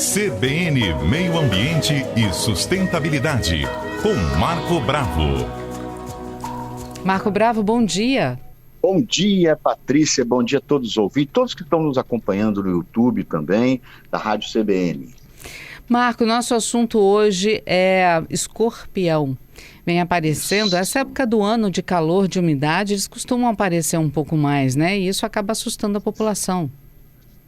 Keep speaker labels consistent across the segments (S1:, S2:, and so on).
S1: CBN Meio Ambiente e Sustentabilidade, com Marco Bravo.
S2: Marco Bravo, bom dia.
S3: Bom dia, Patrícia, bom dia a todos os ouvintes, todos que estão nos acompanhando no YouTube também, da Rádio CBN.
S2: Marco, nosso assunto hoje é escorpião. Vem aparecendo, essa época do ano de calor, de umidade, eles costumam aparecer um pouco mais, né? E isso acaba assustando a população.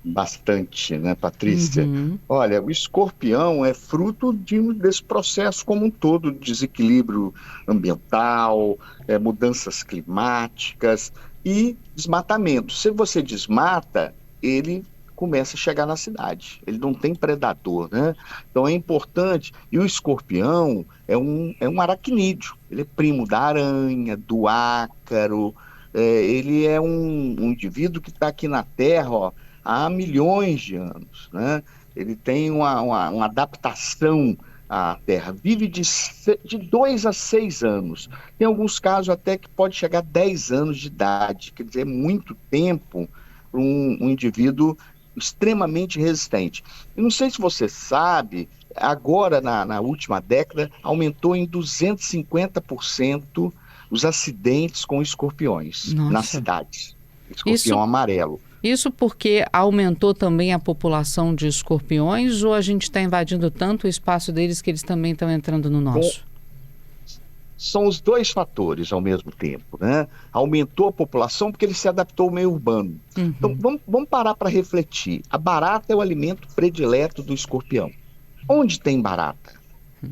S3: Bastante, né, Patrícia?
S2: Uhum.
S3: Olha, o escorpião é fruto desse processo como um todo, de desequilíbrio ambiental, mudanças climáticas e desmatamento. Se você desmata, ele começa a chegar na cidade. Ele não tem predador, né? Então é importante. E o escorpião é um aracnídeo. Ele é primo da aranha, do ácaro. Ele é um indivíduo que está aqui na Terra, ó, há milhões de anos, né? Ele tem uma adaptação à Terra, vive de 2 a 6 anos. Tem alguns casos até que pode chegar a 10 anos de idade, quer dizer, é muito tempo para um indivíduo extremamente resistente. Eu não sei se você sabe, agora na última década aumentou em 250% os acidentes com escorpiões nas cidades. Escorpião amarelo.
S2: Isso porque aumentou também a população de escorpiões ou a gente está invadindo tanto o espaço deles que eles também estão entrando no nosso?
S3: São os dois fatores ao mesmo tempo, né? Aumentou a população porque ele se adaptou ao meio urbano.
S2: Uhum.
S3: Então, vamos parar para refletir. A barata é o alimento predileto do escorpião. Onde tem barata?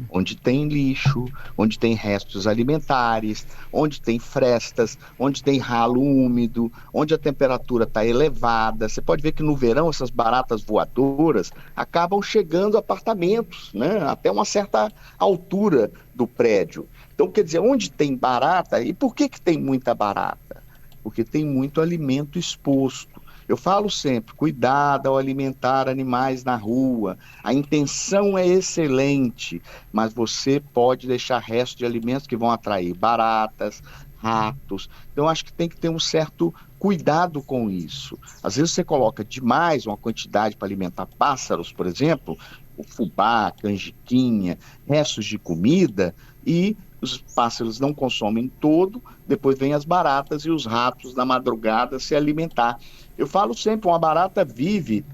S3: Onde tem lixo, onde tem restos alimentares, onde tem frestas, onde tem ralo úmido, onde a temperatura está elevada. Você pode ver que no verão essas baratas voadoras acabam chegando a apartamentos, né? Até uma certa altura do prédio. Então, quer dizer, onde tem barata, e por que tem muita barata? Porque tem muito alimento exposto. Eu falo sempre, cuidado ao alimentar animais na rua. A intenção é excelente, mas você pode deixar restos de alimentos que vão atrair baratas, ratos. Então, acho que tem que ter um certo cuidado com isso. Às vezes você coloca demais uma quantidade para alimentar pássaros, por exemplo, o fubá, canjiquinha, restos de comida, e os pássaros não consomem todo, depois vem as baratas e os ratos na madrugada se alimentar. Eu falo sempre, uma barata vive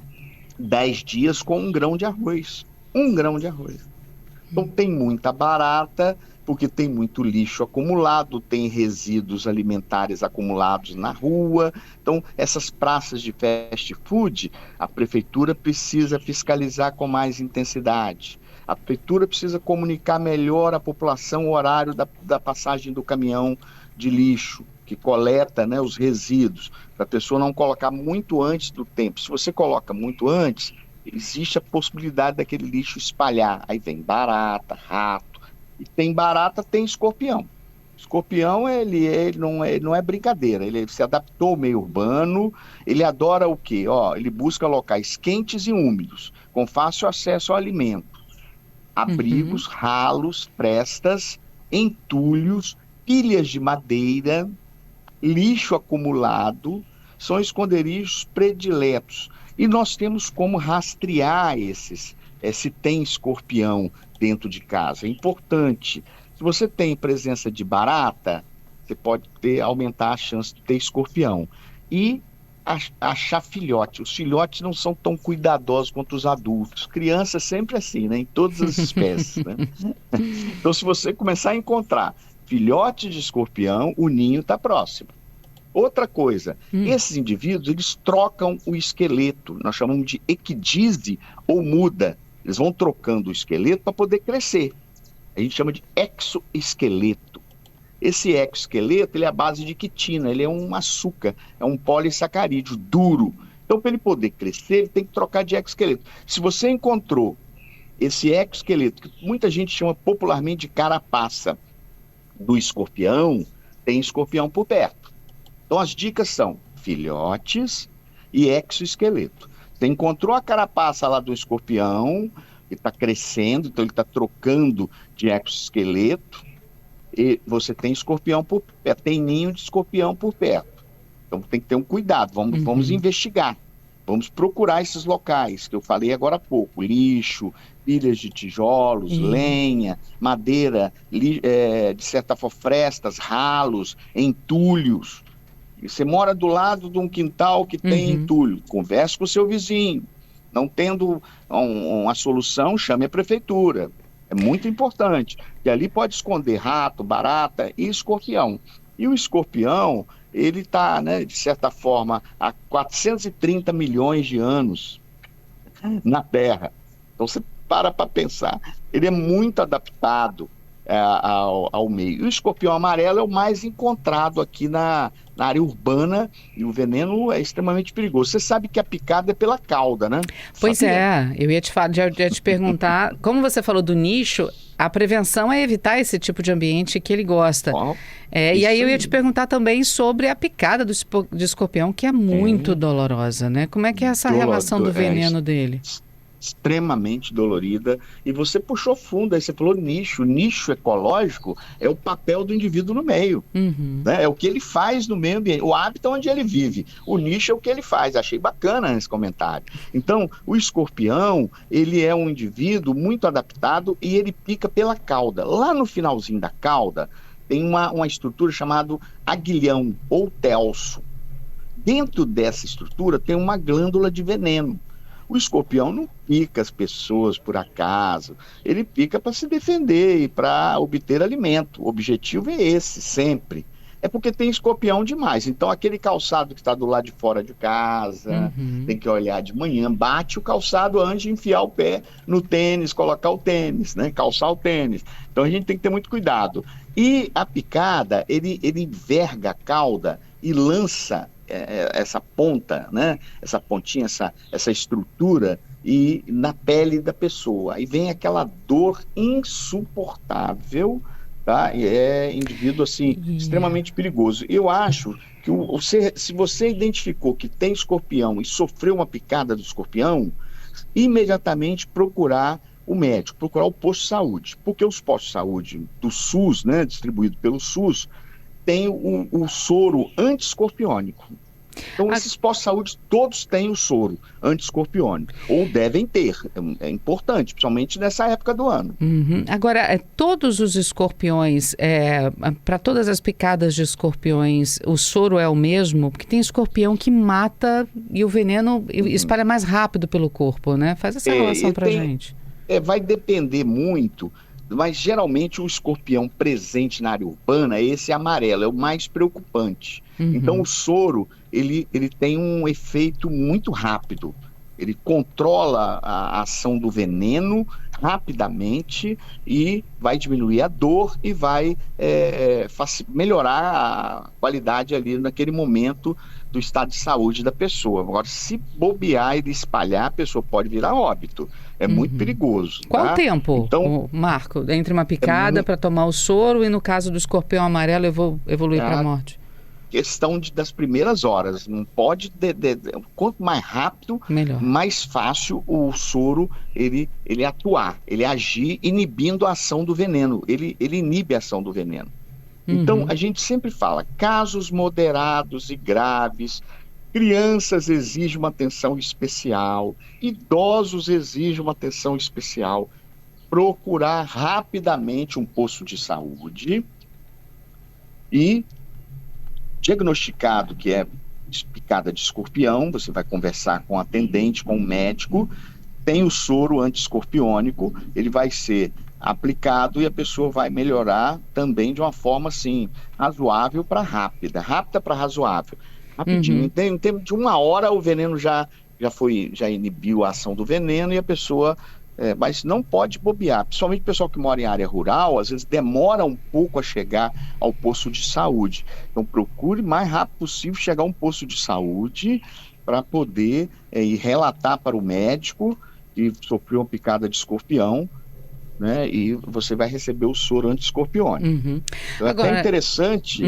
S3: 10 dias com 1 grão de arroz. 1 grão de arroz. Então tem muita barata, porque tem muito lixo acumulado, tem resíduos alimentares acumulados na rua. Então essas praças de fast food, a prefeitura precisa fiscalizar com mais intensidade. A prefeitura precisa comunicar melhor à população o horário da passagem do caminhão de lixo, que coleta, né, os resíduos, para a pessoa não colocar muito antes do tempo. Se você coloca muito antes, existe a possibilidade daquele lixo espalhar. Aí vem barata, rato, e tem barata, tem escorpião. Escorpião, ele não é brincadeira, ele se adaptou ao meio urbano, ele adora o quê? Ele busca locais quentes e úmidos, com fácil acesso ao alimento. Abrigos, ralos, prestas, entulhos, pilhas de madeira, lixo acumulado, são esconderijos prediletos. E nós temos como rastrear se tem escorpião dentro de casa. É importante. Se você tem presença de barata, você pode aumentar a chance de ter escorpião. E achar filhote. Os filhotes não são tão cuidadosos quanto os adultos. Criança sempre assim, né? Em todas as espécies, né? Então, se você começar a encontrar filhote de escorpião, o ninho está próximo. Outra coisa, esses indivíduos, eles trocam o esqueleto, nós chamamos de equidise ou muda. Eles vão trocando o esqueleto para poder crescer. A gente chama de exoesqueleto. Esse exoesqueleto, ele é a base de quitina, ele é um açúcar, é um polissacarídeo duro. Então, para ele poder crescer, ele tem que trocar de exoesqueleto. Se você encontrou esse exoesqueleto, que muita gente chama popularmente de carapaça do escorpião, tem escorpião por perto. Então, as dicas são filhotes e exoesqueleto. Você encontrou a carapaça lá do escorpião, que está crescendo, então ele está trocando de exoesqueleto, e você tem escorpião por perto, tem ninho de escorpião por perto. Então tem que ter um cuidado, vamos investigar. Vamos procurar esses locais que eu falei agora há pouco: lixo, pilhas de tijolos, lenha, madeira, de certa forma, frestas, ralos, entulhos. E você mora do lado de um quintal que tem entulho, converse com o seu vizinho. Não tendo uma solução, chame a prefeitura. É muito importante, que ali pode esconder rato, barata e escorpião. E o escorpião, ele está, né, de certa forma, há 430 milhões de anos na Terra. Então você para pensar, ele é muito adaptado ao meio. E o escorpião amarelo é o mais encontrado aqui na área urbana, e o veneno é extremamente perigoso. Você sabe que a picada é pela cauda, né?
S2: Pois
S3: Sabia?
S2: eu ia te perguntar, como você falou do nicho, a prevenção é evitar esse tipo de ambiente que ele gosta. E aí eu ia te perguntar também sobre a picada de escorpião, que é muito dolorosa, né? Como é que é essa relação do veneno dele?
S3: Extremamente dolorida. E você puxou fundo, aí você falou nicho. Nicho ecológico é o papel do indivíduo no meio, né? É o que ele faz no meio ambiente, o hábitat onde ele vive. O nicho é o que ele faz. Achei bacana esse comentário. Então, o escorpião, ele é um indivíduo muito adaptado e ele pica pela cauda. Lá no finalzinho da cauda tem uma estrutura chamada aguilhão ou telso. Dentro dessa estrutura tem uma glândula de veneno. O escorpião não pica as pessoas por acaso, ele pica para se defender e para obter alimento. O objetivo é esse, sempre. É porque tem escorpião demais. Então, aquele calçado que está do lado de fora de casa, tem que olhar de manhã, bate o calçado antes de enfiar o pé no tênis, colocar o tênis, né? Calçar o tênis. Então, a gente tem que ter muito cuidado. E a picada, ele enverga a cauda e lança essa ponta, né? Essa pontinha, essa estrutura e na pele da pessoa. Aí vem aquela dor insuportável, tá? E é indivíduo assim extremamente perigoso. Eu acho que se você identificou que tem escorpião e sofreu uma picada do escorpião, imediatamente procurar o médico, procurar o posto de saúde, porque os postos de saúde do SUS, né, distribuído pelo SUS, tem o soro anti-escorpiônico. Então, esses postos de saúde todos têm o soro anti-escorpiônico, ou devem ter. É importante, principalmente nessa época do ano.
S2: Agora, todos os escorpiões, para todas as picadas de escorpiões, o soro é o mesmo? Porque tem escorpião que mata e o veneno espalha mais rápido pelo corpo, né? Faz essa relação para a gente.
S3: Vai depender muito, mas geralmente o escorpião presente na área urbana, esse amarelo, é o mais preocupante. Então o soro, ele tem um efeito muito rápido. Ele controla a ação do veneno rapidamente e vai diminuir a dor e vai melhorar a qualidade ali naquele momento do estado de saúde da pessoa. Agora, se bobear e espalhar, a pessoa pode virar óbito. É muito perigoso.
S2: Qual o tempo,
S3: então,
S2: Marco, entre uma picada para tomar o soro e, no caso do escorpião amarelo, evoluir para a morte?
S3: Questão das primeiras horas. Não pode... quanto mais rápido, melhor. Mais fácil o soro ele atuar, ele agir inibindo a ação do veneno. Ele inibe a ação do veneno. Então, a gente sempre fala, casos moderados e graves, crianças exigem uma atenção especial, idosos exigem uma atenção especial. Procurar rapidamente um posto de saúde e, diagnosticado que é picada de escorpião, você vai conversar com o atendente, com o médico, tem o soro anti-escorpiônico, ele vai ser aplicado e a pessoa vai melhorar também de uma forma assim, razoável para rápida para razoável. Rapidinho, em tempo de 1 hora o veneno já inibiu a ação do veneno e a pessoa... mas não pode bobear, principalmente o pessoal que mora em área rural, às vezes demora um pouco a chegar ao posto de saúde. Então procure o mais rápido possível chegar a um posto de saúde para poder ir relatar para o médico que sofreu uma picada de escorpião, né? E você vai receber o soro anti-escorpiônico. Então, agora, é até interessante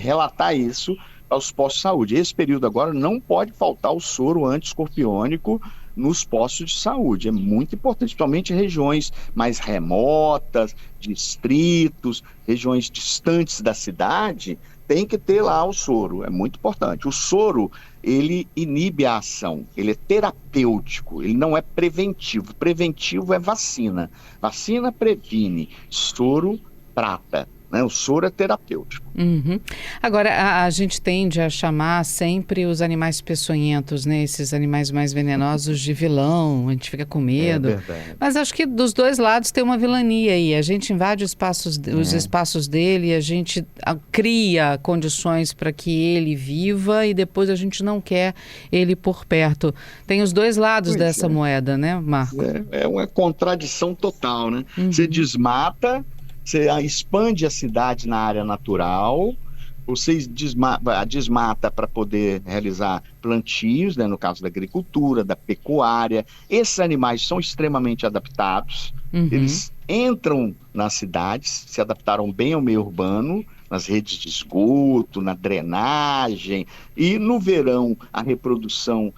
S3: relatar isso aos postos de saúde. Esse período agora não pode faltar o soro anti-escorpiônico nos postos de saúde. É muito importante, principalmente em regiões mais remotas, distritos, regiões distantes da cidade, tem que ter lá o soro, é muito importante. O soro, ele inibe a ação, ele é terapêutico, ele não é preventivo. Preventivo é vacina. Vacina previne, soro trata. Né? O soro é terapêutico.
S2: Uhum. Agora, a gente tende a chamar sempre os animais peçonhentos, né? Esses animais mais venenosos de vilão, a gente fica com medo.
S3: É verdade.
S2: Mas acho que dos dois lados tem uma vilania aí. A gente invade os espaços dele, a gente cria condições para que ele viva e depois a gente não quer ele por perto. Tem os dois lados dessa moeda, né, Marco?
S3: É uma contradição total, né? Você desmata, você expande a cidade na área natural, você desmata para poder realizar plantios, né, no caso da agricultura, da pecuária. Esses animais são extremamente adaptados, eles entram nas cidades, se adaptaram bem ao meio urbano, nas redes de esgoto, na drenagem, e no verão a reprodução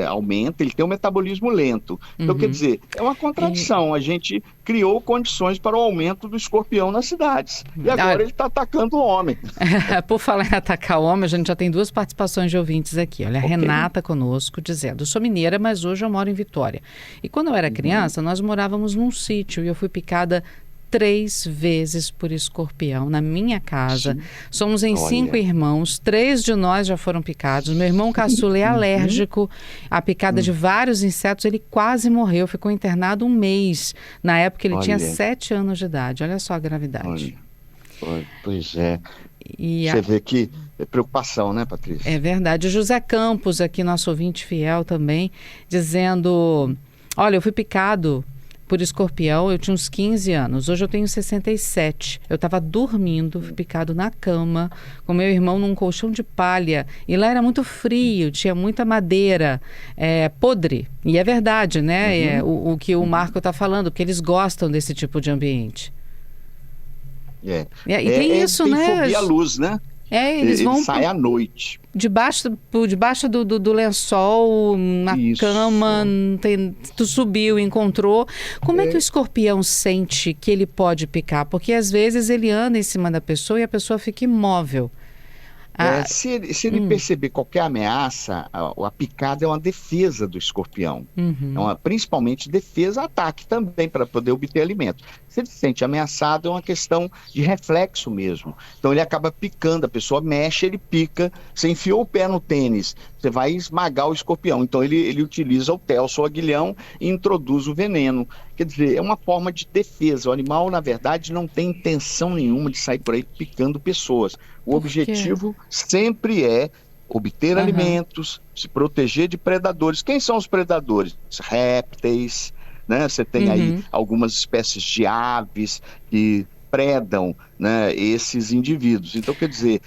S3: aumenta, ele tem um metabolismo lento. Então, quer dizer, é uma contradição. A gente criou condições para o aumento do escorpião nas cidades. E agora ele está atacando o homem.
S2: Por falar em atacar o homem, a gente já tem 2 participações de ouvintes aqui. Olha, a Renata conosco dizendo: sou mineira, mas hoje eu moro em Vitória. E quando eu era criança, nós morávamos num sítio e eu fui picada 3 vezes por escorpião na minha casa. Somos em 5 irmãos, 3 de nós já foram picados. Meu irmão caçula é alérgico à picada de vários insetos, ele quase morreu, ficou internado 1 mês. Na época ele tinha 7 anos de idade, olha só a gravidade.
S3: Pois é.
S2: E
S3: você vê que é preocupação, né, Patrícia?
S2: É verdade. O José Campos, aqui nosso ouvinte fiel também, dizendo: olha, eu fui picado por escorpião, eu tinha uns 15 anos, hoje eu tenho 67. Eu estava dormindo, fui picado na cama, com meu irmão num colchão de palha, e lá era muito frio, tinha muita madeira podre. E é verdade, né? O que o Marco está falando, porque eles gostam desse tipo de ambiente. E tem isso,
S3: tem
S2: né?
S3: Fobia à luz, né?
S2: Eles vão
S3: sai à noite.
S2: Debaixo do lençol, na cama, tu subiu, encontrou. Como é que o escorpião sente que ele pode picar? Porque às vezes ele anda em cima da pessoa e a pessoa fica imóvel.
S3: Se ele perceber qualquer ameaça, a picada é uma defesa do escorpião. Principalmente defesa, ataque também, para poder obter alimento. Se ele se sente ameaçado, é uma questão de reflexo mesmo. Então ele acaba picando, a pessoa mexe, ele pica. Você enfiou o pé no tênis, você vai esmagar o escorpião. Então ele utiliza o telso, o aguilhão, e introduz o veneno. Quer dizer, é uma forma de defesa. O animal, na verdade, não tem intenção nenhuma de sair por aí picando pessoas. O objetivo sempre é obter alimentos, se proteger de predadores. Quem são os predadores? Répteis, né? Você tem aí algumas espécies de aves que predam, né, esses indivíduos. Então, quer dizer,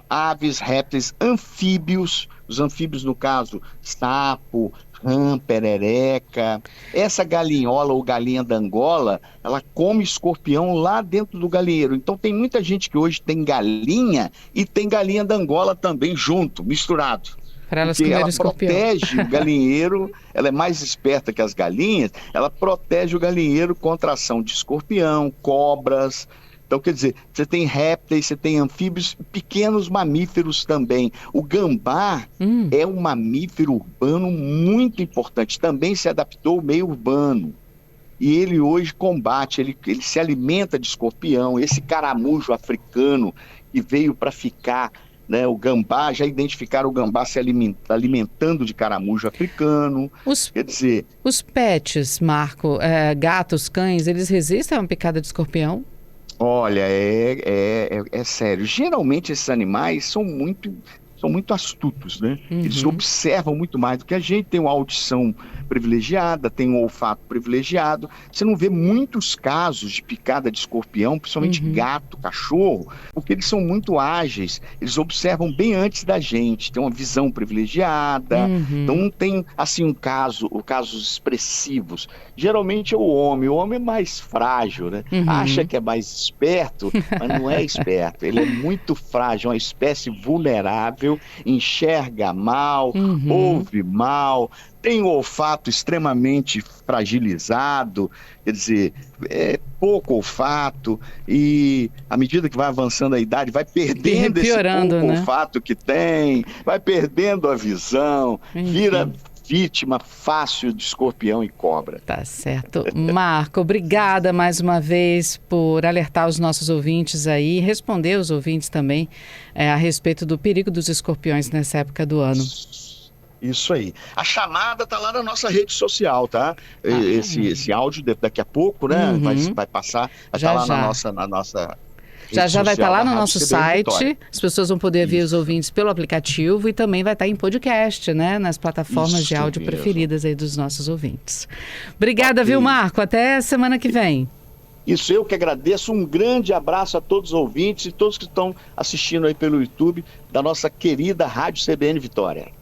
S3: aves, répteis, anfíbios, os anfíbios, no caso, sapo, rã, perereca. Essa galinhola ou galinha da Angola, ela come escorpião lá dentro do galinheiro. Então tem muita gente que hoje tem galinha e tem galinha da Angola também junto, misturado.
S2: Para elas
S3: Porque ela
S2: escorpião.
S3: protege o galinheiro, ela é mais esperta que as galinhas, ela protege o galinheiro contra a ação de escorpião, cobras. Então, quer dizer, você tem répteis, você tem anfíbios, pequenos mamíferos também. O gambá é um mamífero urbano muito importante, também se adaptou ao meio urbano. E ele hoje combate, ele se alimenta de escorpião. Esse caramujo africano que veio para ficar, né, o gambá, já identificaram o gambá se alimentando de caramujo africano. Quer dizer,
S2: os pets, Marco, gatos, cães, eles resistem a uma picada de escorpião?
S3: Olha, é sério. Geralmente esses animais são muito astutos, né? Eles observam muito mais do que a gente. Tem uma audição privilegiada, tem um olfato privilegiado. Você não vê muitos casos de picada de escorpião, principalmente gato, cachorro, porque eles são muito ágeis. Eles observam bem antes da gente, tem uma visão privilegiada. Então não tem, assim, casos expressivos. Geralmente é o homem. O homem é mais frágil, né? Acha que é mais esperto, mas não é esperto. Ele é muito frágil, é uma espécie vulnerável, enxerga mal, ouve mal, tem o olfato extremamente fragilizado, quer dizer, pouco olfato, e à medida que vai avançando a idade, vai perdendo esse pouco olfato que tem, vai perdendo a visão, vira vítima fácil de escorpião e cobra.
S2: Tá certo. Marco, obrigada mais uma vez por alertar os nossos ouvintes aí, responder os ouvintes também a respeito do perigo dos escorpiões nessa época do ano.
S3: Isso aí. A chamada tá lá na nossa rede social, tá? Esse áudio daqui a pouco, né? Vai passar, vai estar lá na nossa
S2: já vai estar lá no nosso site.
S3: Vitória.
S2: As pessoas vão poder ver os ouvintes pelo aplicativo e também vai estar em podcast, né? Nas plataformas de áudio preferidas aí dos nossos ouvintes. Obrigada, viu, Marco? Até semana que vem.
S3: Isso, eu que agradeço. Um grande abraço a todos os ouvintes e todos que estão assistindo aí pelo YouTube da nossa querida Rádio CBN Vitória.